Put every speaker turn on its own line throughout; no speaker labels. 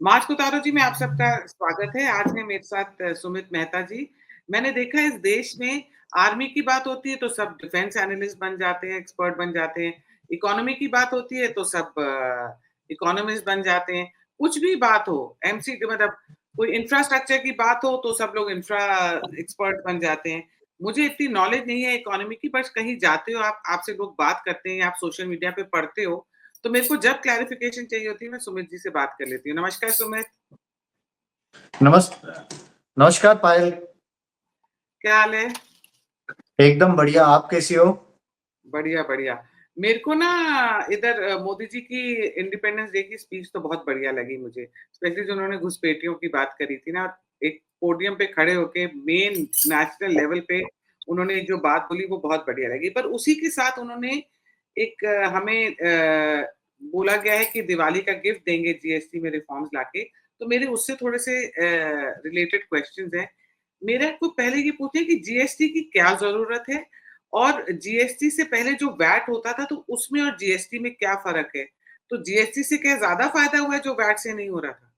माज कुतारो जी में आप सबका स्वागत है। आज है मेरे साथ सुमित मेहता जी। मैंने देखा है इस देश में आर्मी की बात होती है तो सब डिफेंस एनालिस्ट बन जाते हैं, एक्सपर्ट बन जाते हैं। इकोनॉमी की बात होती है तो सब इकोनॉमिस्ट बन जाते हैं। कुछ भी बात हो, एमसी मतलब कोई इंफ्रास्ट्रक्चर की बात हो तो सब लोग इंफ्रा एक्सपर्ट बन जाते हैं। मुझे इतनी नॉलेज नहीं है इकोनॉमी की, बस कहीं जाते हो आप, आपसे लोग बात करते हैं या आप सोशल मीडिया पे पढ़ते हो, तो मेरे को जब क्लैरिफिकेशन चाहिए होती है मैं सुमित जी से बात कर लेती हूँ। नमस्कार सुमित।
नमस्कार पायल।
क्या हाल है?
एकदम बढ़िया, आप कैसी हो?
बढ़िया बढ़िया। मेरे को ना इधर मोदी जी की इंडिपेंडेंस डे की स्पीच तो बहुत बढ़िया लगी मुझे, स्पेशली जो उन्होंने घुसपैठियों की बात करी थी ना। एक पोडियम पे खड़े होके मेन नेशनल लेवल पे उन्होंने जो बात बोली वो बहुत बढ़िया लगी। पर उसी के साथ उन्होंने एक हमें बोला गया है कि दिवाली का गिफ्ट देंगे जीएसटी में रिफॉर्म्स लाके। तो मेरे उससे थोड़े से रिलेटेड क्वेश्चंस हैं। मेरे को पहले ये पूछे कि जीएसटी की क्या जरूरत है, और जीएसटी से पहले जो वैट होता था तो उसमें और जीएसटी में क्या फर्क है? तो जीएसटी से क्या ज्यादा फायदा हुआ है जो वैट से नहीं हो रहा था?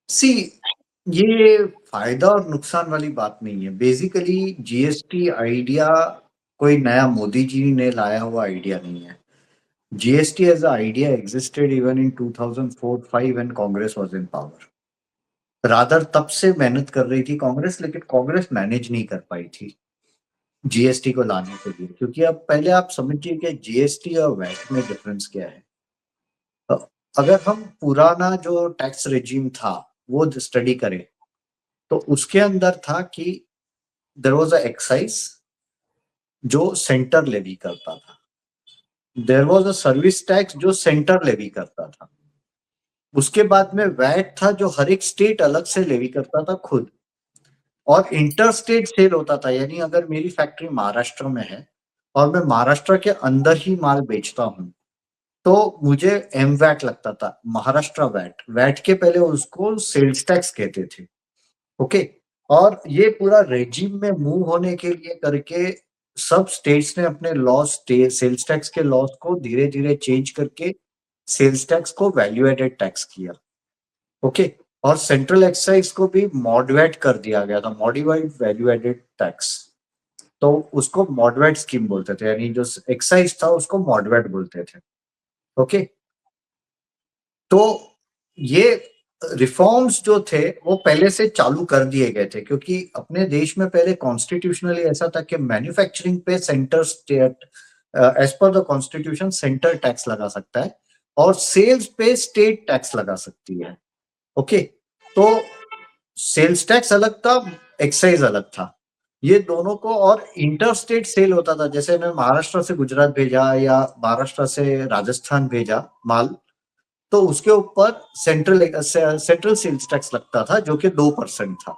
सी, ये फायदा और नुकसान वाली बात नहीं है। बेसिकली जीएसटी आइडिया कोई नया मोदी जी ने लाया हुआ आइडिया नहीं है। GST as a idea existed even in 2004-5 when Congress was in power. Rather तब से मेहनत कर रही थी कांग्रेस, लेकिन कांग्रेस मैनेज नहीं कर पाई थी जीएसटी को लाने के लिए। क्योंकि अब पहले आप समझिए कि जीएसटी और वैट में डिफरेंस क्या है। अगर हम पुराना जो टैक्स रेजिम था वो स्टडी करें तो उसके अंदर था कि देयर वाज अ एक्साइज जो सेंटर लेवी करता था, there was a service tax जो सेंटर लेवी करता था, उसके बाद में वैट था जो हर एक स्टेट अलग से लेवी करता था खुद, और इंटर स्टेट सेल होता था। यानी अगर मेरी फैक्ट्री महाराष्ट्र में है और मैं महाराष्ट्र के अंदर ही माल बेचता हूँ तो मुझे एम वैट लगता था, महाराष्ट्र वैट। वैट के पहले उसको सेल्स टैक्स कहते थे। ओके। और ये पूरा रेजिम में मूव होने के लिए करके सब स्टेट्स ने अपने लॉस, सेल्स टैक्स के लॉस को धीरे धीरे चेंज करके सेल्स टैक्स को वैल्यू एडेड टैक्स किया। ओके। और सेंट्रल एक्साइज को भी मॉडवेट कर दिया गया था, मॉडिफाइड वैल्यू एडेड टैक्स। तो उसको मॉडवेट स्कीम बोलते थे, यानी जो एक्साइज था उसको मॉडवेट बोलते थे। ओके। तो ये रिफॉर्म्स जो थे वो पहले से चालू कर दिए गए थे, क्योंकि अपने देश में पहले कॉन्स्टिट्यूशनली ऐसा था कि मैन्युफैक्चरिंग पे centre state, as per the constitution, centre tax लगा सकता है और सेल्स पे स्टेट टैक्स लगा सकती है। ओके। तो सेल्स टैक्स अलग था, एक्साइज अलग था, ये दोनों को। और इंटर स्टेट सेल होता था, जैसे मैं महाराष्ट्र से गुजरात भेजा या महाराष्ट्र से राजस्थान भेजा माल, तो उसके ऊपर सेंट्रल सेल्स टैक्स लगता था जो कि 2% था।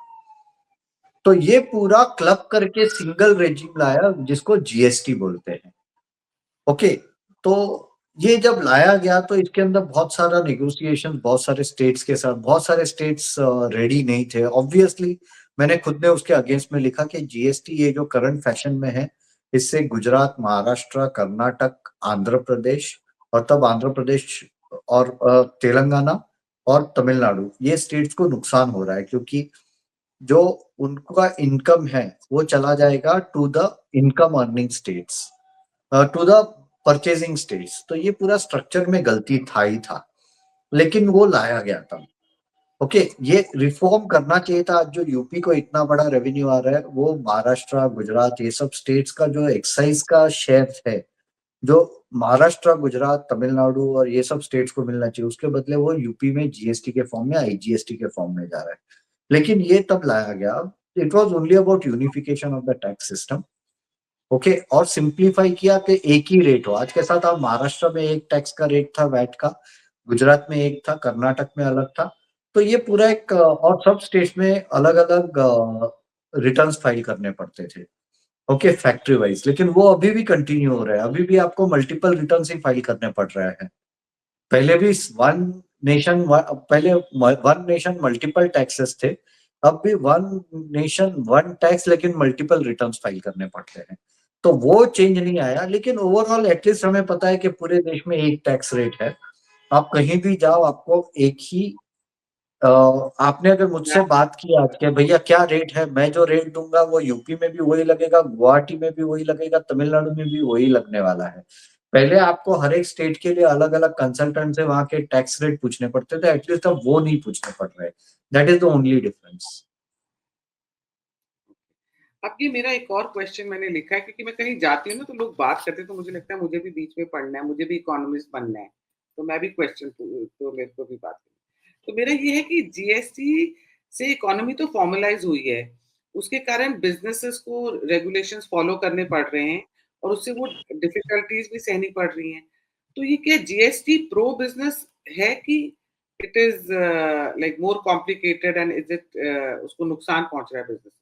तो ये पूरा क्लब करके सिंगल रेजिम लाया जिसको जीएसटी बोलते हैं। ओके। तो ये जब लाया गया तो इसके अंदर बहुत सारा नेगोशिएशन, बहुत सारे स्टेट्स के साथ, बहुत सारे स्टेट्स रेडी नहीं थे ऑब्वियसली। मैंने खुद ने उसके अगेंस्ट में लिखा कि जीएसटी ये जो करंट फैशन में है, इससे गुजरात, महाराष्ट्र, कर्नाटक, आंध्र प्रदेश, और तब आंध्र प्रदेश और तेलंगाना और तमिलनाडु, ये स्टेट्स को नुकसान हो रहा है, क्योंकि जो उनका इनकम है वो चला जाएगा to the income earning states, to the purchasing states. तो ये पूरा स्ट्रक्चर में गलती था ही था, लेकिन वो लाया गया था। ओके। ये रिफॉर्म करना चाहिए था। आज जो यूपी को इतना बड़ा रेवेन्यू आ रहा है, वो महाराष्ट्र, गुजरात, ये सब स्टेट्स का जो एक्साइज का शेयर है, जो महाराष्ट्र, गुजरात, तमिलनाडु और ये सब स्टेट्स को मिलना चाहिए, उसके बदले वो यूपी में जीएसटी के फॉर्म में, आईजीएसटी के फॉर्म में जा रहा है। लेकिन ये तब लाया गया, it was only about unification of the tax system. Okay. और सिंप्लीफाई किया कि एक ही रेट हो। आज के साथ आप महाराष्ट्र में एक टैक्स का रेट था वैट का, गुजरात में एक था, कर्नाटक में अलग था। तो ये पूरा एक, और सब स्टेट्स में अलग अलग रिटर्न्स फाइल करने पड़ते थे। Okay, factory wise. लेकिन वो अभी भी कंटिन्यू हो रहा है, अभी भी आपको मल्टीपल रिटर्न्स ही फाइल करने पड़ रहा है। पहले भी वन नेशन, पहले वन नेशन मल्टीपल टैक्सेस थे, अब भी वन नेशन वन टैक्स, लेकिन मल्टीपल रिटर्न्स फाइल करने पड़ते हैं। तो वो चेंज नहीं आया, लेकिन ओवरऑल एटलीस्ट हमें पता है कि पूरे देश में एक टैक्स रेट है। आप कहीं भी जाओ आपको एक ही आपने अगर मुझसे बात की आज के भैया क्या रेट है, मैं जो रेट दूंगा वो यूपी में भी वही लगेगा, गुवाहाटी में भी वही लगेगा, तमिलनाडु में भी वही लगने वाला है। पहले आपको हर एक स्टेट के लिए अलग अलग कंसल्टेंट से वहां के टैक्स रेट पूछने पड़ते थे, एटलीस्ट अब वो नहीं पूछने पड़ रहे। That is the only difference.
अब ये मेरा एक और क्वेश्चन मैंने लिखा है, क्योंकि मैं कहीं जाती हूँ ना तो लोग बात करते हैं, तो मुझे लगता है मुझे भी बीच में पढ़ना है, मुझे भी इकोनॉमिस्ट बनना है, तो मैं भी क्वेश्चन तो मेरे को भी बात करनी। तो मेरा ये है कि जीएसटी से इकोनॉमी तो फॉर्मलाइज हुई है, उसके कारण बिजनेसेस को रेगुलेशंस फॉलो करने पड़ रहे हैं और उससे वो डिफिकल्टीज भी सहनी पड़ रही हैं। तो ये क्या जीएसटी प्रो बिजनेस है कि it is like more complicated, and is it उसको नुकसान पहुंच रहा है बिजनेस?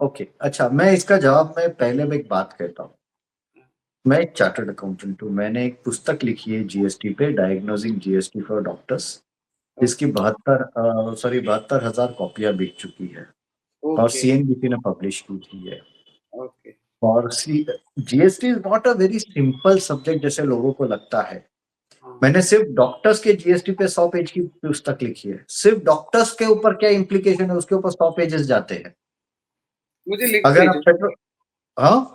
ओके, अच्छा, मैं इसका जवाब मैं पहले में एक बात कहता हूँ। मैं एक चार्टर्ड अकाउंटेंट हूँ, मैंने एक पुस्तक लिखी है जीएसटी पे, डायग्नोजिंग जीएसटी फॉर डॉक्टर्स, जिसकी
ओके,
72,000 कॉपियां बिक चुकी है और
ओके,
सीएनबीसी ने पब्लिश की थी है।
ओके।
और see GST is not a very simple subject जैसे लोगों को लगता है।
हाँ,
मैंने सिर्फ डॉक्टर्स के जीएसटी पे 100 पेज की पुस्तक लिखी है, सिर्फ डॉक्टर्स के ऊपर क्या इम्प्लीकेशन है उसके ऊपर 100 पेजेस जाते हैं।
मुझे लिंक
अगर आप
भेजो।
पेट्रोल, हाँ,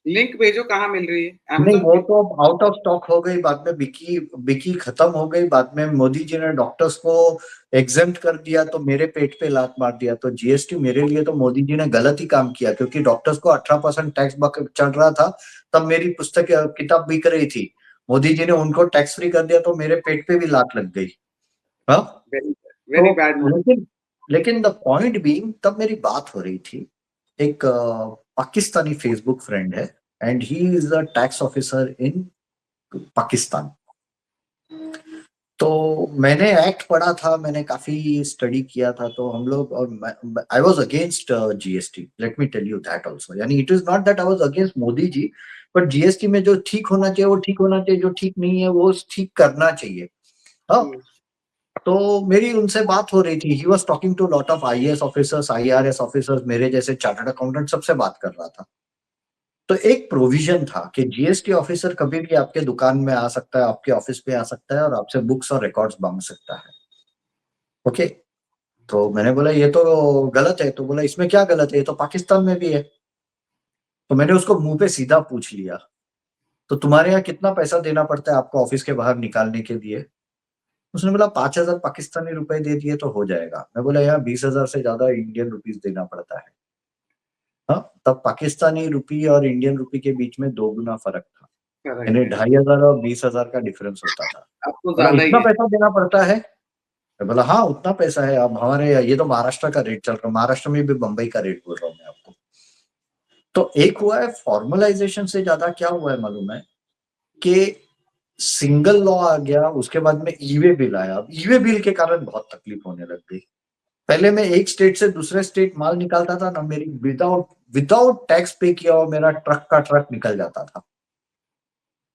लिंक भेजो, कहाँ मिल रही है?
नहीं
अमेज़न
वो
पे?
तो अब आउट ऑफ स्टॉक हो गई, बाद में बिकी बिकी खत्म हो गई, बाद में मोदी जी ने डॉक्टर्स को एग्जेम्प्ट कर दिया तो मेरे पेट पे लात मार दिया। तो जीएसटी मेरे लिए तो मोदी जी ने गलत ही काम किया, क्योंकि डॉक्टर्स को 18% टैक्स चल रहा था, तब मेरी पुस्तक किताब बिक रही थी। मोदी जी ने उनको टैक्स फ्री कर दिया तो मेरे पेट पे भी लात लग गई। हाँ,
वेरी
तो
वेरी बैड मूव।
लेकिन लेकिन द पॉइंट बीइंग, तब मेरी बात हो रही थी। एक पाकिस्तानी फेसबुक फ्रेंड है, and he is a tax officer in Pakistan. तो मैंने एक्ट पढ़ा था, मैंने काफी स्टडी किया था, तो हम लोग, और I was against GST, let me tell you that also. यानी it is not that I was against Modi ji, but GST में जो ठीक होना चाहिए वो ठीक होना चाहिए, जो ठीक नहीं है वो ठीक करना चाहिए। हाँ,
हुँ,
तो मेरी उनसे बात हो रही थी, he was talking to lot of IAS officers, IRS officers, मेरे जैसे चार्टर्ड अकाउंटेंट, सबसे बात कर रहा था। तो एक प्रोविजन था कि जीएसटी ऑफिसर कभी भी आपके दुकान में आ सकता है, आपके ऑफिस पे आ सकता है और आपसे बुक्स और रिकॉर्ड्स मांग सकता है। ओके, तो मैंने बोला ये तो गलत है, तो बोला इसमें क्या गलत है, ये तो पाकिस्तान में भी है। तो मैंने उसको मुंह पे सीधा पूछ लिया, तो तुम्हारे यहाँ कितना पैसा देना पड़ता है आपको ऑफिस के बाहर निकालने के लिए? उसने बोला 5,000 पाकिस्तानी रुपए दे दिए तो हो जाएगा। मैं बोला यहाँ 20,000 से ज्यादा इंडियन रुपीज देना पड़ता है। हाँ, तब पाकिस्तानी रुपी और इंडियन रुपी के बीच में 2 गुना फर्क था,
फ़र्क
यानी
है।
2,500 और 20,000 का डिफरेंस होता था।
अब तो
बोला
ज़्यादा ही
इतना
है।
पैसा देना पड़ता है? मैं बोला हाँ उतना पैसा है। अब हमारे ये तो महाराष्ट्र का रेट चल रहा है, महाराष्ट्र में भी बंबई का रेट बोल रहा हूँ मैं आपको। तो एक हुआ है फॉर्मलाइजेशन, से ज्यादा क्या हुआ है मालूम है, कि सिंगल लॉ आ गया, उसके बाद में ईवे बिल आया। अब ईवे बिल के कारण बहुत तकलीफ होने लग गई। पहले मैं एक स्टेट से दूसरे स्टेट माल निकालता था ना, मेरी विदाउट विदाउट टैक्स पे किया हुआ मेरा ट्रक का ट्रक निकल जाता था।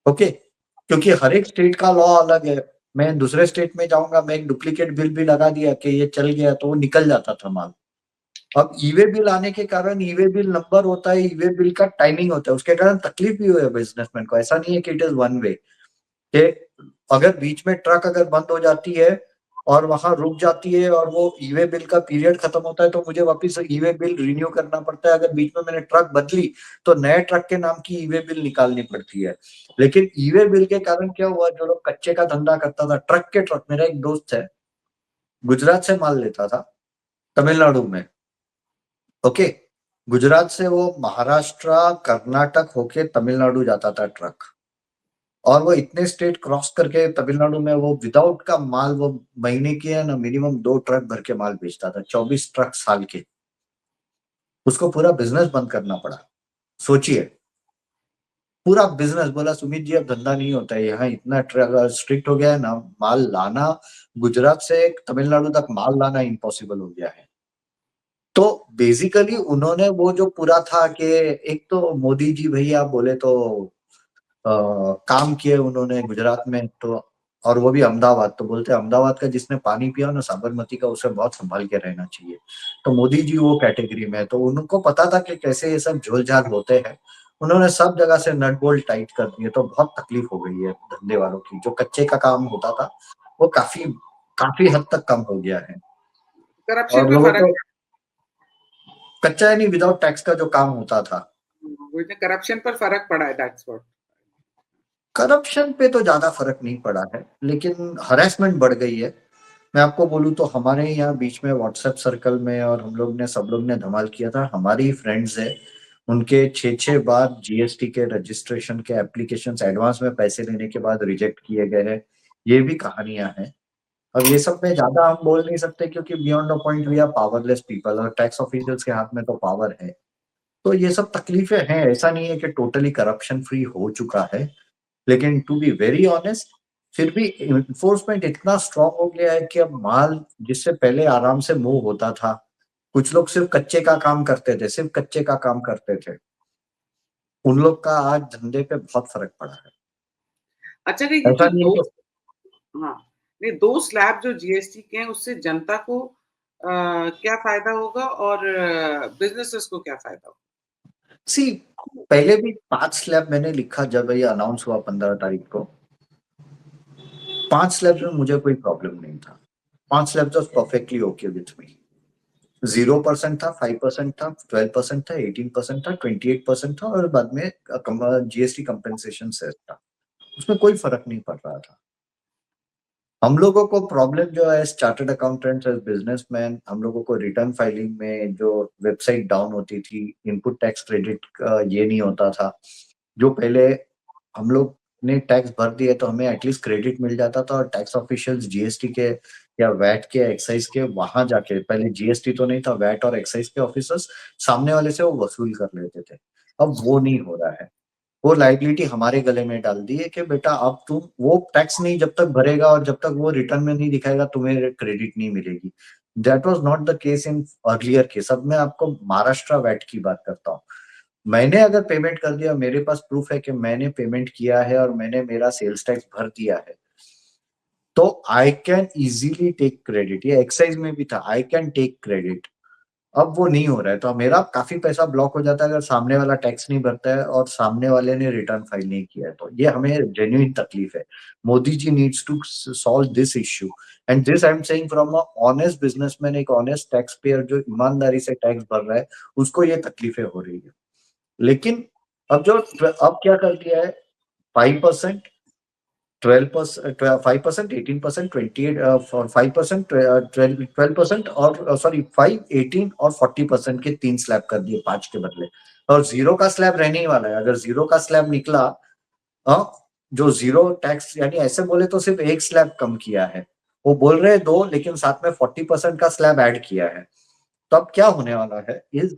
ओके, क्योंकि हर एक स्टेट का लॉ अलग है। मैं दूसरे स्टेट में जाऊंगा, मैं एक डुप्लीकेट बिल भी लगा दिया कि ये चल गया, तो वो निकल जाता था माल। अब ईवे बिल आने के कारण, ईवे बिल नंबर होता है, ईवे बिल का टाइमिंग होता है, उसके कारण तकलीफ भी हुई है बिजनेसमैन को। ऐसा नहीं है कि इट इज वन वे, कि अगर बीच में ट्रक अगर बंद हो जाती है और वहां रुक जाती है और वो ईवे बिल का पीरियड खत्म होता है तो मुझे वापस ईवे बिल रिन्यू करना पड़ता है। अगर बीच में मैंने ट्रक बदली तो नए ट्रक के नाम की ईवे बिल निकालनी पड़ती है। लेकिन ईवे बिल के कारण क्या हुआ, जो लोग कच्चे का धंधा करता था, ट्रक के ट्रक, मेरा एक दोस्त है गुजरात से माल लेता था तमिलनाडु में। ओके, गुजरात से वो महाराष्ट्र कर्नाटक होके तमिलनाडु जाता था ट्रक, और वो इतने स्टेट क्रॉस करके तमिलनाडु में वो विदाउट का माल, वो महीने की है ना मिनिमम 2 ट्रक भर के माल बेचता था, 24 ट्रक साल के। उसको पूरा बिजनेस बंद करना पड़ा। सोचिए, पूरा बिजनेस। बोला सुमित जी अब धंधा नहीं होता है यहाँ, इतना स्ट्रिक्ट हो गया है ना, माल लाना गुजरात से तमिलनाडु तक माल लाना इम्पॉसिबल हो गया है। तो बेसिकली उन्होंने वो जो पूरा था कि एक तो मोदी जी भैया बोले तो काम किए उन्होंने गुजरात में, तो और वो भी अहमदाबाद। तो बोलते हैं अहमदाबाद का जिसने पानी पिया ना साबरमती का, उसे बहुत संभाल के रहना चाहिए। तो मोदी जी वो कैटेगरी में है, तो उनको पता था कि कैसे ये सब झोलझाल होते हैं। उन्होंने सब जगह से नट बोल्ट टाइट कर दिए, तो बहुत तकलीफ हो गई है धंधे वालों की। जो कच्चे का काम होता था वो काफी काफी हद तक कम हो गया है।
करप्शन
और
पे
लोगों
फर्क
को कच्चा यानी विदाउट टैक्स का जो काम होता था,
करप्शन पर फर्क पड़ा है, दैट्स व्हाट।
करप्शन पे तो ज्यादा फर्क नहीं पड़ा है, लेकिन हरेसमेंट बढ़ गई है। मैं आपको बोलूँ तो हमारे यहाँ बीच में व्हाट्सएप सर्कल में और हम लोग ने सब लोग ने धमाल किया था। हमारी फ्रेंड्स है, उनके 6-6 बार जीएसटी के रजिस्ट्रेशन के एप्लीकेशंस एडवांस में पैसे लेने के बाद रिजेक्ट किए गए हैं। ये भी कहानियां हैं। अब ये सब में ज्यादा हम बोल नहीं सकते क्योंकि beyond a point we are powerless people, और टैक्स ऑफिशियल्स के हाथ में तो पावर है। तो ये सब तकलीफें हैं, ऐसा नहीं है कि टोटली करप्शन फ्री हो चुका है। लेकिन टू बी वेरी ऑनेस्ट, फिर भी इन्फोर्समेंट इतना स्ट्रांग हो गया है कि अब माल जिससे पहले आराम से मूव होता था, कुछ लोग सिर्फ कच्चे का काम करते थे, सिर्फ कच्चे का काम करते थे, उन लोग का आज धंधे पे बहुत फर्क पड़ा है।
अच्छा, कि ये
ऐसा
जो
नहीं है
दो,
कि
हाँ, नहीं, 2 स्लैब जो जीएसटी के हैं, उससे जनता को क्या फ़ायदा होगा और बिज़नेसेस को क्या फ़ायदा होगा?
सी पहले भी 5 स्लैब मैंने लिखा जब ये अनाउंस हुआ 15 तारीख को। 5 स्लैब्स में मुझे कोई प्रॉब्लम नहीं था। 5 slabs was perfectly okay with me. 0% था, 5% था, 12% था, 18% था, 28% था और बाद में जीएसटी कंपेंसेशन सेस था। उसमें कोई फर्क नहीं पड़ रहा था। हम लोगों को प्रॉब्लम जो है चार्टर्ड अकाउंटेंट्स एज बिजनेसमैन, हम लोगों को रिटर्न फाइलिंग में जो वेबसाइट डाउन होती थी, इनपुट टैक्स क्रेडिट ये नहीं होता था। जो पहले हम लोग ने टैक्स भर दिए तो हमें एटलीस्ट क्रेडिट मिल जाता था, और टैक्स ऑफिशियल्स जीएसटी के या वैट के, एक्साइज के वहां जाके, पहले जीएसटी तो नहीं था, वैट और एक्साइज के ऑफिसर्स सामने वाले से वो वसूल कर लेते थे। अब वो नहीं हो रहा है। वो लाइबिलिटी हमारे गले में डाल दी है कि बेटा अब तुम वो टैक्स नहीं जब तक भरेगा और जब तक वो रिटर्न में नहीं दिखाएगा, तुम्हें क्रेडिट नहीं मिलेगी। That was not the case in earlier case. अब मैं आपको महाराष्ट्र वैट की बात करता हूँ। मैंने अगर पेमेंट कर दिया, मेरे पास प्रूफ है कि मैंने पेमेंट किया है और मैंने मेरा सेल्स टैक्स भर दिया है, तो I can easily take credit. ये एक्साइज में भी था, आई कैन टेक क्रेडिट। अब वो नहीं हो रहा है, तो मेरा काफी पैसा ब्लॉक हो जाता है अगर सामने वाला टैक्स नहीं भरता है और सामने वाले ने रिटर्न फाइल नहीं किया है। तो ये हमें जेन्युइन तकलीफ है। Modi ji needs to solve this issue, and this I am saying from a honest businessman, एक ऑनेस्ट टैक्स पेयर जो ईमानदारी से टैक्स भर रहा है, उसको ये तकलीफें हो रही है। लेकिन अब क्या कर दिया है, 5%, 12%, 5%, 18%, 28 और 5%, 12% और सॉरी 5, 18 और 40% के 3 स्लैब कर दिए 5 के बदले। और जीरो का स्लैब रहने ही वाला है। अगर जीरो का स्लैब निकला, जो जीरो टैक्स यानी ऐसे बोले तो सिर्फ एक स्लैब कम किया है। वो बोल रहे हैं दो, लेकिन साथ में 40% का स्लैब ऐड किया है। तो अब क्या होने वाला है इस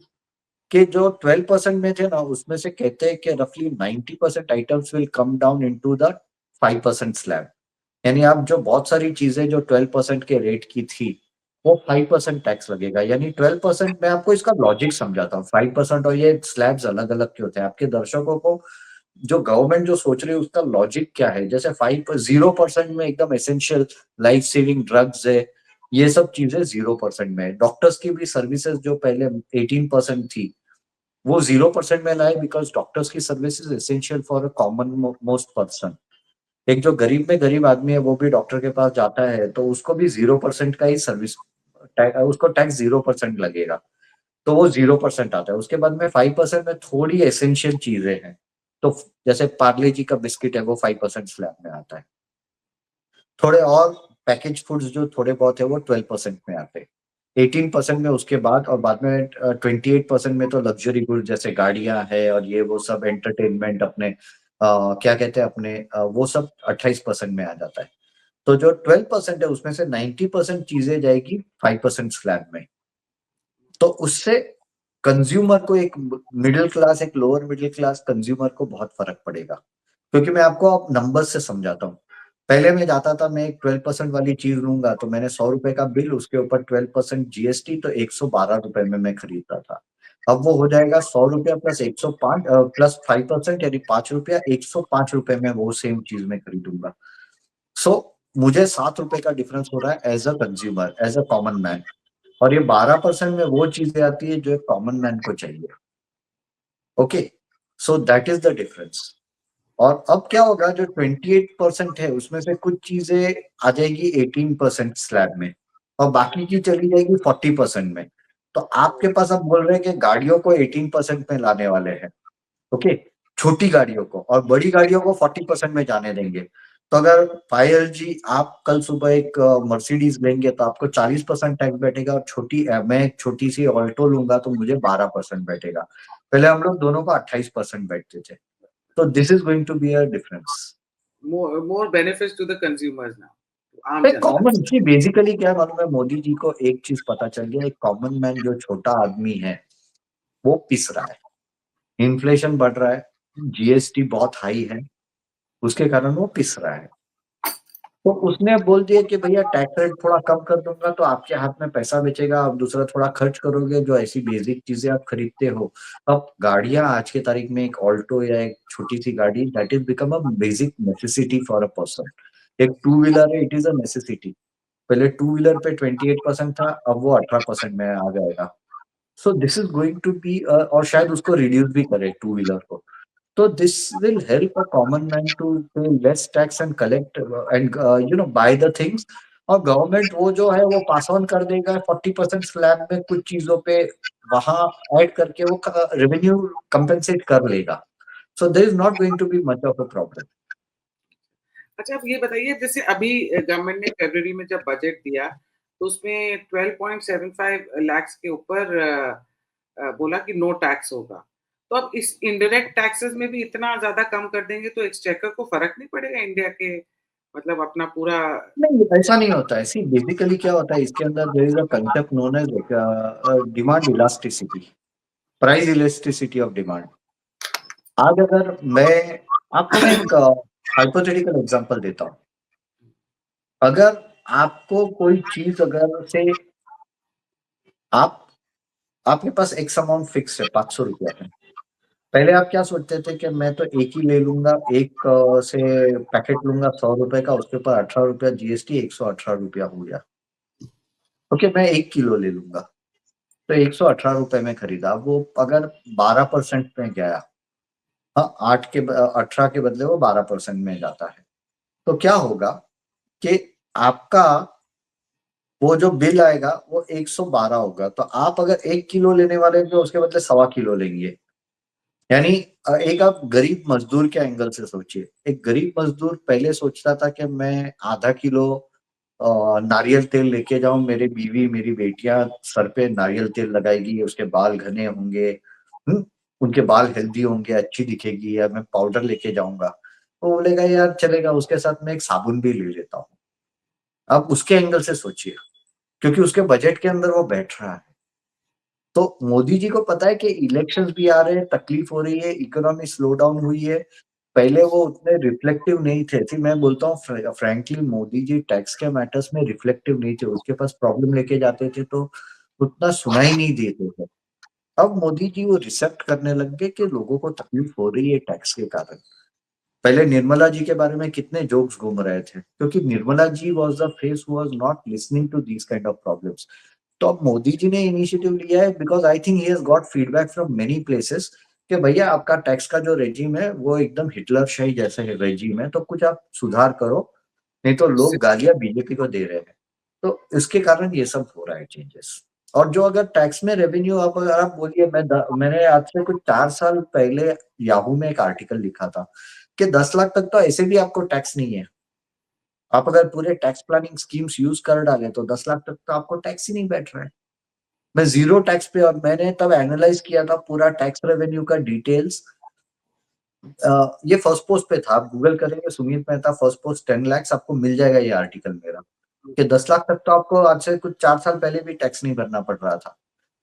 कि जो 12% में थे ना, उसमें से कहते हैं कि रफली 90% items will come down into the 5% slab. यानी आप जो बहुत सारी चीजें जो 12% के रेट की थी, वो 5% टैक्स लगेगा। यानी 12%, मैं आपको इसका लॉजिक समझाता हूँ। 5% और ये स्लैब्स अलग अलग क्यों थे, आपके दर्शकों को जो गवर्नमेंट जो सोच रही है उसका लॉजिक क्या है। जैसे 0% में एकदम एसेंशियल लाइफ सेविंग ड्रग्स है, ये सब चीजें 0% में है। डॉक्टर्स की भी सर्विसेज जो पहले 18% थी, वो 0% में लाए, बिकॉज डॉक्टर्स की services essential for a common most person. एक जो गरीब में गरीब आदमी है वो भी डॉक्टर के पास जाता है, तो उसको भी 0% का ही सर्विस, उसको टैक्स 0% लगेगा। तो वो 0% आता है। उसके बाद में 5% में थोड़ी एसेंशियल चीजें हैं, तो जैसे पार्ले जी का बिस्किट है, वो 5% स्लैब में आता है। थोड़े और पैकेज फूड्स जो थोड़े बहुत है वो 12% में आते हैं। 18% में उसके बाद, और बाद में 28% में तो लग्जरी गुड जैसे गाड़ियां है और ये वो सब एंटरटेनमेंट अपने क्या कहते हैं अपने वो सब 28% में आ जाता है। तो जो 12% है उसमें से 90% चीजें जाएगी 5% स्लैब में। तो उससे कंज्यूमर को, एक मिडिल क्लास, एक लोअर मिडिल क्लास कंज्यूमर को बहुत फर्क पड़ेगा। क्योंकि मैं आपको अब नंबर्स से समझाता हूँ। पहले मैं जाता था, मैं एक 12% वाली चीज लूंगा तो मैंने 100 रुपए का बिल, उसके ऊपर 12% जीएसटी, तो 112 रुपए में मैं खरीदता था। अब वो हो जाएगा 100 रुपया प्लस 105 प्लस 5%, यानी 5 रुपया, 105 रुपए में वो सेम चीज मैं खरीदूंगा। सो मुझे 7 रुपए का डिफरेंस हो रहा है as a consumer, as a common man. और ये 12% में वो चीजें आती है जो एक कॉमन मैन को चाहिए। Okay, so that is the difference. और अब क्या होगा, जो 28% है उसमें से कुछ चीजें आ जाएगी 18% स्लैब में। और बाकी की चली जाएगी 40% में। तो आपके पास अब बोल रहे हैं कि गाड़ियों को 18% में लाने वाले हैं, ओके, छोटी गाड़ियों को, और बड़ी गाड़ियों को 40% में जाने देंगे। तो अगर पायल जी आप कल सुबह एक मर्सिडीज लेंगे तो आपको 40% टैक्स बैठेगा, और मैं एक छोटी सी ऑल्टो लूंगा तो मुझे 12% बैठेगा। पहले हम लोग दोनों को 28% बैठते थे। तो this is going to be a difference.
More benefits to the consumers now, आम
एक
जनता।
कॉमन सी बेसिकली क्या मालूम है, मोदी जी को एक चीज पता चल गया, एक कॉमन मैन जो छोटा आदमी है वो पिस रहा है, इन्फ्लेशन बढ़ रहा है, जीएसटी बहुत हाई है, उसके कारण वो पिस रहा है। तो उसने बोल दिया कि भैया टैक्स रेट थोड़ा कम कर दूंगा तो आपके हाथ में पैसा बचेगा, आप दूसरा थोड़ा खर्च करोगे जो ऐसी बेसिक चीजें आप खरीदते हो। अब गाड़ियां आज के तारीख में एक ऑल्टो या एक छोटी सी गाड़ी, that is become a basic necessity for a person. एक टू व्हीलर है, इट इज अ नेसेसिटी। पहले टू व्हीलर पे 28% था, अब वो 18% में आ जाएगा। So this is going to be, और शायद उसको रिड्यूस भी करे टू व्हीलर को। So this will help a common man to pay less tax and collect and buy the things। और गवर्नमेंट वो जो है वो पास ऑन कर देगा 40% स्लैब में कुछ चीजों पे, वहां ऐड करके वो रेवेन्यू कंपेंसेट कर लेगा। So there is not going to be much of a problem.
अच्छा, आप ये बताइए, जैसे अभी गवर्नमेंट ने फरवरी में जब बजट दिया तो उसमें 12.75 लाख के ऊपर बोला कि नो टैक्स होगा। तो अब इस इनडायरेक्ट टैक्सेस में भी इतना ज्यादा कम कर देंगे तो एक्सचेकर को फर्क नहीं पड़ेगा इंडिया के, मतलब अपना पूरा।
नहीं, ऐसा नहीं होता है। सी बेसिकली क्या होता है इसके अंदर, there is a concept known as demand elasticity, price elasticity of demand. आज अगर मैं एक हाइपोथेटिकल एग्जांपल देता हूँ। अगर आपको कोई चीज अगर से आप आपके पास एक्स अमाउंट फिक्स है 500 रुपया है। पहले आप क्या सोचते थे कि मैं तो एक ही ले लूंगा, एक से पैकेट लूंगा 100 रुपए का, उसके ऊपर 18 रुपया जीएसटी, 118 रुपया हो गया। ओके, मैं 1 किलो ले लूंगा तो 118 रुपए में खरीदा, वो अगर 12% में गया, हाँ 18 के बदले वो 12% में जाता है, तो क्या होगा कि आपका वो जो बिल आएगा वो 112 होगा। तो आप अगर 1 किलो लेने वाले हैं तो उसके बदले 1.25 किलो लेंगे। यानी एक आप गरीब मजदूर के एंगल से सोचिए। एक गरीब मजदूर पहले सोचता था कि मैं आधा किलो नारियल तेल लेके जाऊं, मेरी बीवी मेरी बेटियां सर पे नारियल तेल लगाएगी, उसके बाल घने होंगे, उनके बाल हेल्दी होंगे, अच्छी दिखेगी, या मैं पाउडर लेके जाऊंगा। तो बोलेगा यार चलेगा, उसके साथ मैं एक साबुन भी ले लेता हूँ। अब उसके एंगल से सोचिए, क्योंकि उसके बजट के अंदर वो बैठ रहा है। तो मोदी जी को पता है कि इलेक्शंस भी आ रहे हैं, तकलीफ हो रही है, इकोनॉमी स्लो डाउन हुई है। पहले वो उतने रिफ्लेक्टिव नहीं थे। थी मैं बोलता हूँ फ्रैंकली, मोदी जी टैक्स के मैटर्स में रिफ्लेक्टिव नहीं थे। उसके पास प्रॉब्लम लेके जाते थे तो उतना सुनाई नहीं देते थे। अब मोदी जी वो रिसेप्ट करने लग गए कि लोगों को तकलीफ हो रही है टैक्स के कारण। पहले निर्मला जी के बारे में कितने जोक्स घूम रहे थे, क्योंकि Nirmala ji was the face who was not listening to these kind of problems. तो अब मोदी जी ने इनिशिएटिव लिया है, because I think he has got feedback from many places कि भैया आपका टैक्स का जो रेजिम है वो एकदम हिटलर शाही जैसा है रेजिम है, तो कुछ आप सुधार करो, नहीं तो लोग गालियां बीजेपी को दे रहे हैं। तो इसके कारण ये सब हो रहा है चेंजेस। और जो अगर टैक्स में रेवेन्यू, आप अगर आप बोलिए, मैंने आज से कुछ 4 साल पहले याहू में एक आर्टिकल लिखा था कि 10 लाख तक तो ऐसे भी आपको टैक्स नहीं है। आप अगर पूरे टैक्स प्लानिंग स्कीम्स यूज कर डाले तो 10 लाख तक तो आपको टैक्स ही नहीं बैठ रहा है। मैं जीरो टैक्स पे, और मैंने तब एनालाइज किया था पूरा टैक्स रेवेन्यू का डिटेल्स। ये फर्स्ट पोस्ट पे था, आप गूगल करेंगे Sumeet Mehta Firstpost 10 lakhs, आपको मिल जाएगा ये आर्टिकल मेरा, कि 10 लाख तक तो आपको आज से कुछ 4 साल पहले भी टैक्स नहीं भरना पड़ रहा था।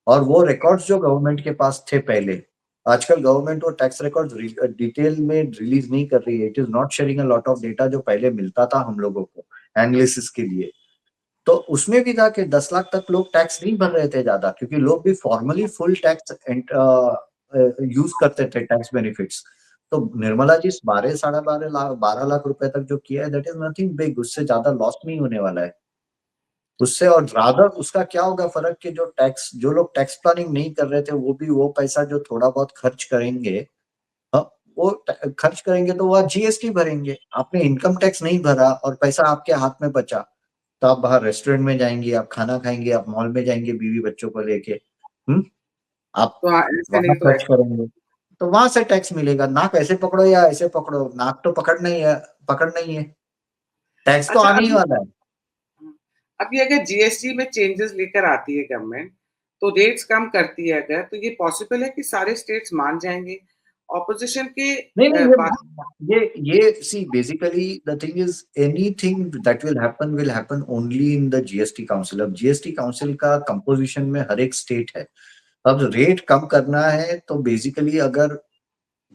और वो रिकॉर्ड्स जो गवर्नमेंट के पास थे पहले, आजकल गवर्नमेंट वो टैक्स रिकॉर्ड डिटेल में रिलीज नहीं कर रही है। It is not sharing a lot of data जो पहले मिलता था हम लोगों को एनालिसिस के लिए। तो उसमें भी था कि 10 लाख तक लोग टैक्स नहीं भर रहे थे ज्यादा, क्योंकि लोग भी फॉर्मली फुल टैक्स यूज करते थे टैक्स बेनिफिट्स। तो निर्मला जी 12 साढ़े 12 लाख 12 लाख रुपए तक जो किया है, दैट इज नथिंग बिग, उससे ज्यादा लॉस नहीं होने वाला है उससे। और रादर उसका क्या होगा फर्क, कि जो लोग टैक्स प्लानिंग नहीं कर रहे थे वो भी वो पैसा जो थोड़ा बहुत खर्च करेंगे, हाँ, वो खर्च करेंगे तो वो जीएसटी भरेंगे। आपने इनकम टैक्स नहीं भरा और पैसा आपके हाथ में बचा, तो आप बाहर रेस्टोरेंट में जाएंगी, आप खाना खाएंगे, आप मॉल में जाएंगे बीवी बच्चों को लेके, आप
तो ऐसे
वहां
नहीं तो
खर्च
ऐसे।
करेंगे, तो वहां से टैक्स मिलेगा। नाक ऐसे पकड़ो या ऐसे पकड़ो, नाक तो पकड़ना ही है, टैक्स तो
अच्छा,
आने ही वाला है।
अभी अगर जीएसटी में चेंजेस लेकर आती है गवर्नमेंट, तो रेट्स कम करती है अगर, तो ये पॉसिबल है कि सारे स्टेट्स मान जाएंगे ऑपोजिशन के
नहीं नहीं,
पास।
ये see basically the thing is anything that will happen only in the GST council. अब जीएसटी काउंसिल का कंपोजिशन में हर एक स्टेट है। अब रेट कम करना है तो बेसिकली अगर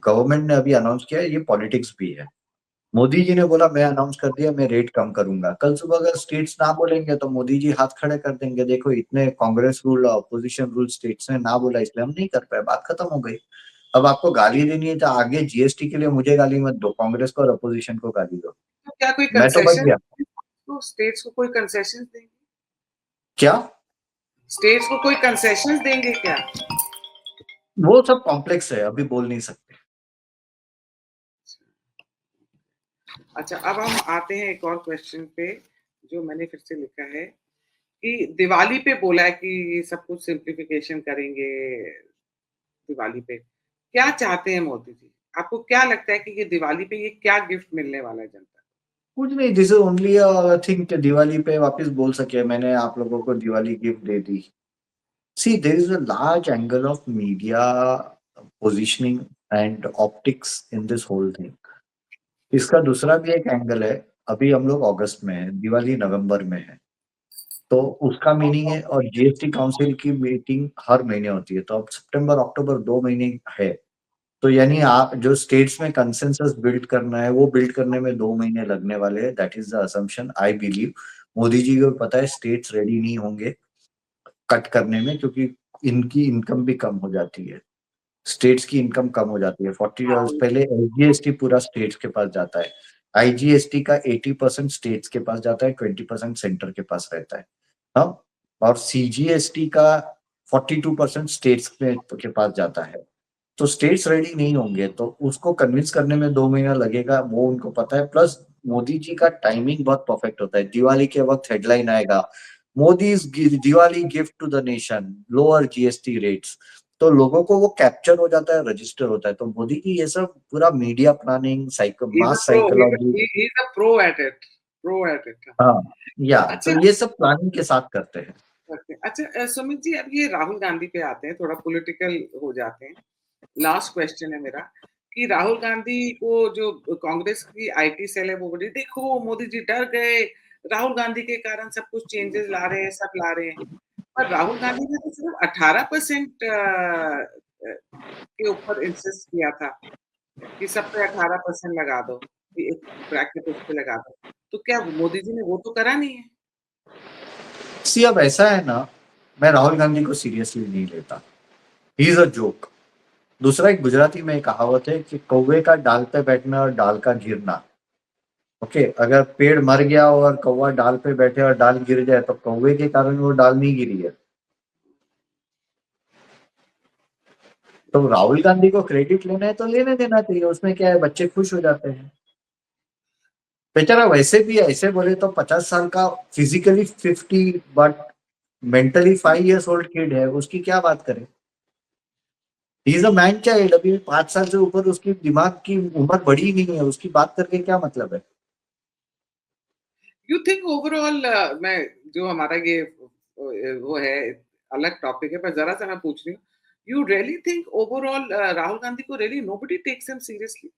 गवर्नमेंट ने अभी अनाउंस किया है, ये पॉलिटिक्स भी है। मोदी जी ने बोला मैं अनाउंस कर दिया, मैं रेट कम करूंगा, कल सुबह अगर स्टेट्स ना बोलेंगे तो मोदी जी हाथ खड़े कर देंगे, देखो इतने Congress rule opposition rule states ने ना बोला इसलिए हम नहीं कर पाए, बात खत्म हो गई। अब आपको गाली देनी है तो आगे जीएसटी के लिए मुझे गाली मत दो, कांग्रेस को और अपोजिशन को गाली दो।
तो क्या कोई
मैं तो बच
कंसेशन,
गया।
तो स्टेट्स को कोई कंसेशन देंगे?
क्या?
स्टेट्स को कोई कंसेशन देंगे क्या?
वो सब कॉम्प्लेक्स है, अभी बोल नहीं सकते।
अच्छा, अब हम आते हैं एक और क्वेश्चन पे जो मैंने फिर से लिखा है कि दिवाली पे बोला है कि सब कुछ सिंप्लीफिकेशन करेंगे दिवाली पे। क्या चाहते हैं मोदी जी? आपको क्या लगता है कि ये दिवाली पे ये क्या गिफ्ट मिलने वाला है जनता
कुछ नहीं, this is only thing Diwali पे वापस बोल सके मैंने आप लोगों को Diwali gift they the. See, there is a large angle of media positioning and optics in this whole thing. इसका दूसरा भी एक एंगल है। अभी हम लोग अगस्त में है, दिवाली नवंबर में है, तो उसका मीनिंग है, और जीएसटी काउंसिल की मीटिंग हर महीने होती है, तो अब सितंबर अक्टूबर 2 महीने है। तो यानी आप जो स्टेट्स में कंसेंसस बिल्ड करना है वो बिल्ड करने में 2 महीने लगने वाले हैं, that is the assumption I believe. Modi ji को पता है स्टेट्स रेडी नहीं होंगे कट करने में, क्योंकि इनकी इनकम भी कम हो जाती है, स्टेट्स की इनकम कम हो जाती है। $40
है?
पहले एसजीएसटी पूरा स्टेट्स के पास जाता है, आईजीएसटी का 80% स्टेट्स के पास जाता है, 20% सेंटर के पास रहता है। हाँ, और सीजीएसटी का 42% स्टेट्स के पास जाता है। तो स्टेट्स रेडी नहीं होंगे तो उसको कन्विंस करने में 2 महीना लगेगा, वो उनको पता है। प्लस मोदी जी का टाइमिंग बहुत परफेक्ट होता है, दिवाली के वक्त हेडलाइन आएगा, Modi Diwali gift to the nation, lower GST rates, तो लोगों को वो कैप्चर हो जाता है, रजिस्टर होता है। तो मोदी की ये सब पूरा media planning,
He's a
mass
pro.
Psychology,
He's a pro at it. Pro at it.
हाँ, या तो
अच्छा,
ये सब प्लानिंग के साथ करते हैं।
अच्छा, सुमित जी, अब ये राहुल गांधी पे आते हैं, थोड़ा पॉलिटिकल हो जाते हैं। लास्ट क्वेश्चन है मेरा कि राहुल गांधी को जो कांग्रेस की आईटी सेल है वो बोली देखो मोदी जी डर गए, राहुल गांधी के कारण सब कुछ चेंजेस ला रहे हैं, सब ला रहे हैं। पर राहुल गांधी ने तो सिर्फ 18% के ऊपर इंसिस्ट किया था कि सब पे 18% लगा दो, कि एक ब्रैकेट उस पे लगा दो। तो क्या मोदी जी ने वो तो करा नहीं है?
सी अब ऐसा है ना, मैं राहुल गांधी को सीरियसली नहीं लेता, ही इज अ जोक। दूसरा, एक गुजराती में एक कहावत है कि कौवे का डाल पे बैठना और डाल का गिरना। ओके, अगर पेड़ मर गया और कौवा डाल पे बैठे और डाल गिर जाए तो कौवे के कारण वो डाल नहीं गिरी है। तो राहुल गांधी को क्रेडिट लेना है तो लेने देना चाहिए, उसमें क्या है, बच्चे खुश हो जाते हैं। बेचारा वैसे भी ऐसे बोले तो 50 साल का, physically 50 but mentally 5 years old kid है, उसकी क्या बात करें। He is a man child, अभी 5 साल से ऊपर उसकी दिमाग की उम्र बढ़ी नहीं है, उसकी बात करके क्या मतलब है।
यू थिंक ओवरऑल, मैं जो हमारा ये वो है अलग टॉपिक है, पर जरा सा मैं पूछ रही हूँ, you really think overall Rahul Gandhi को really nobody takes him seriously?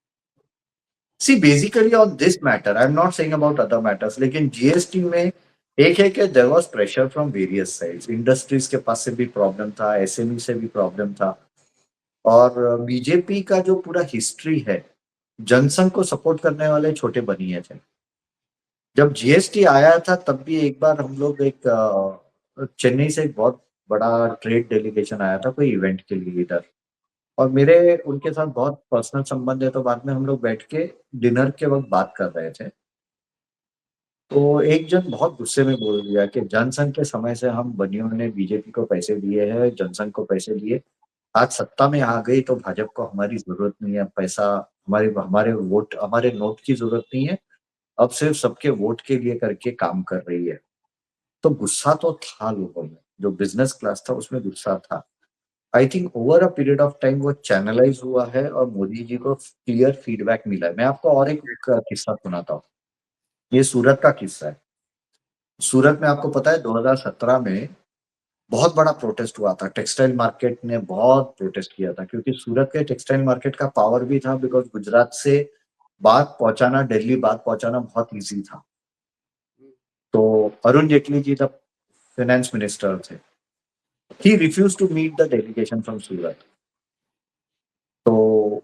See basically on this matter, I am not saying about other matters, लेकिन जीएसटी में एक है कि there was pressure from various sides, industries के पास से भी प्रॉब्लम था, एसएमई से भी प्रॉब्लम था, और बीजेपी का जो पूरा हिस्ट्री है, जनसंघ को सपोर्ट करने वाले छोटे बनिए थे। जब जीएसटी आया था तब भी एक बार हम लोग एक चेन्नई से एक बहुत बड़ा ट्रेड डेलीगेशन आया था कोई इवेंट के लिए इधर, और मेरे उनके साथ बहुत पर्सनल संबंध है, तो बाद में हम लोग बैठ के डिनर के वक्त बात कर रहे थे। तो एक जन बहुत गुस्से में बोल दिया कि जनसंघ के समय से हम बनियों ने बीजेपी को पैसे दिए हैं, जनसंघ को पैसे दिए, आज सत्ता में आ गई तो भाजपा को हमारी जरूरत नहीं है, पैसा हमारे हमारे वोट हमारे नोट की जरूरत नहीं है, अब सिर्फ सबके वोट के लिए करके काम कर रही है। तो गुस्सा तो था लोगों में, जो बिजनेस क्लास था उसमें गुस्सा था। I think over a period of time वो चैनलाइज हुआ है और मोदी जी को क्लियर फीडबैक मिला है। मैं आपको और एक किस्सा सुनाता हूँ, ये सूरत का किस्सा है। सूरत में आपको पता है 2017 में बहुत बड़ा प्रोटेस्ट हुआ था, टेक्सटाइल मार्केट ने बहुत प्रोटेस्ट किया था, क्योंकि सूरत के टेक्सटाइल मार्केट का पावर भी था, बिकॉज गुजरात से बात पहुंचाना, दिल्ली बात पहुंचाना बहुत इजी था। तो अरुण जेटली जी तब फाइनेंस मिनिस्टर थे, he refuse to meet the delegation from Surat. तो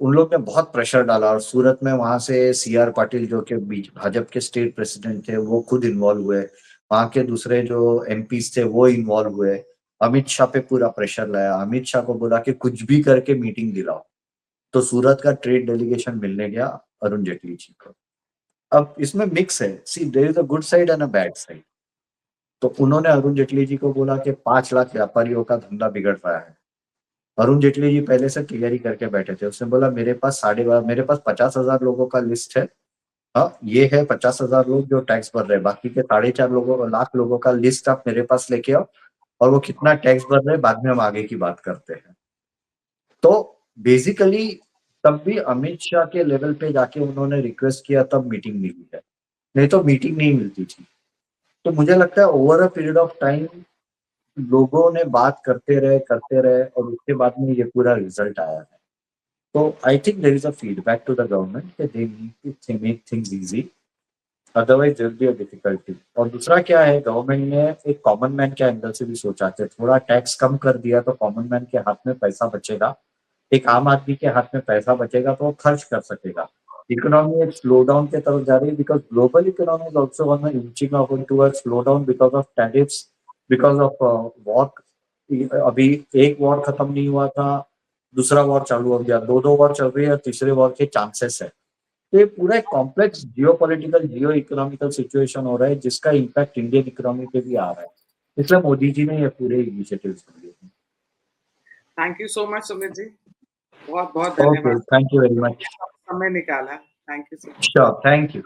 उन लोग ने बहुत प्रेशर डाला और सूरत में वहां से सीआर पाटिल जो कि बीच भाजपा के स्टेट प्रेसिडेंट थे वो खुद इन्वॉल्व हुए, वहां के दूसरे जो एमपीज थे वो इन्वॉल्व हुए, अमित शाह पे पूरा प्रेशर लाया, अमित शाह को बोला कि कुछ भी करके मीटिंग दिलाओ। तो सूरत का ट्रेड डेलीगेशन मिलने गया अरुण जेटली जी को। अब इसमें मिक्स है, see there is a good side and a bad side. तो उन्होंने अरुण जेटली जी को बोला कि 5 लाख व्यापारियों का धंधा बिगड़ रहा है। अरुण जेटली जी पहले से तैयारी करके बैठे थे, उसने बोला मेरे पास 50,000 लोगों का लिस्ट है। हाँ, ये है 50,000 लोग जो टैक्स भर रहे हैं, बाकी के 4.5 लाख लोगों का लिस्ट आप मेरे पास लेके आओ, और वो कितना टैक्स भर रहे हैं बाद में हम आगे की बात करते हैं। तो बेसिकली तब भी अमित शाह के लेवल पे जाके उन्होंने रिक्वेस्ट किया, तब मीटिंग मिली है, नहीं तो मीटिंग नहीं मिलती थी। तो मुझे लगता है over a period of time लोगों ने बात करते रहे और उसके बाद में ये पूरा रिजल्ट आया है। तो I think there is a feedback to the government कि they need to make things easy, otherwise there will be a difficulty. और दूसरा क्या है, गवर्नमेंट ने एक कॉमन मैन के एंगल से भी सोचा कि थोड़ा टैक्स कम कर दिया तो कॉमन मैन के हाथ में पैसा बचेगा, एक आम आदमी के हाथ में पैसा बचेगा तो वो खर्च कर सकेगा। इकोनॉमी एक स्लो डाउन की तरफ जा रही है, because global economy is also on inching up to a slowdown because of tariffs, because of war. अभी एक वॉर खत्म नहीं हुआ था, दूसरा वॉर चालू हो गया, दो वॉर चल रही है, तीसरे वॉर के चांसेस है। तो ये पूरा एक कॉम्प्लेक्स जियो पॉलिटिकल जियो इकोनॉमिकल सिचुएशन हो रहा है, जिसका इम्पैक्ट इंडियन इकोनॉमी पे भी आ रहा है। इसलिए मोदी जी ने ये पूरे इनिशिएटिव लिए।
Thank you so much Sumit ji, बहुत बहुत
ओके,
धन्यवाद।
Thank you very much.
समय निकाला, thank you so much.
Sure, thank you.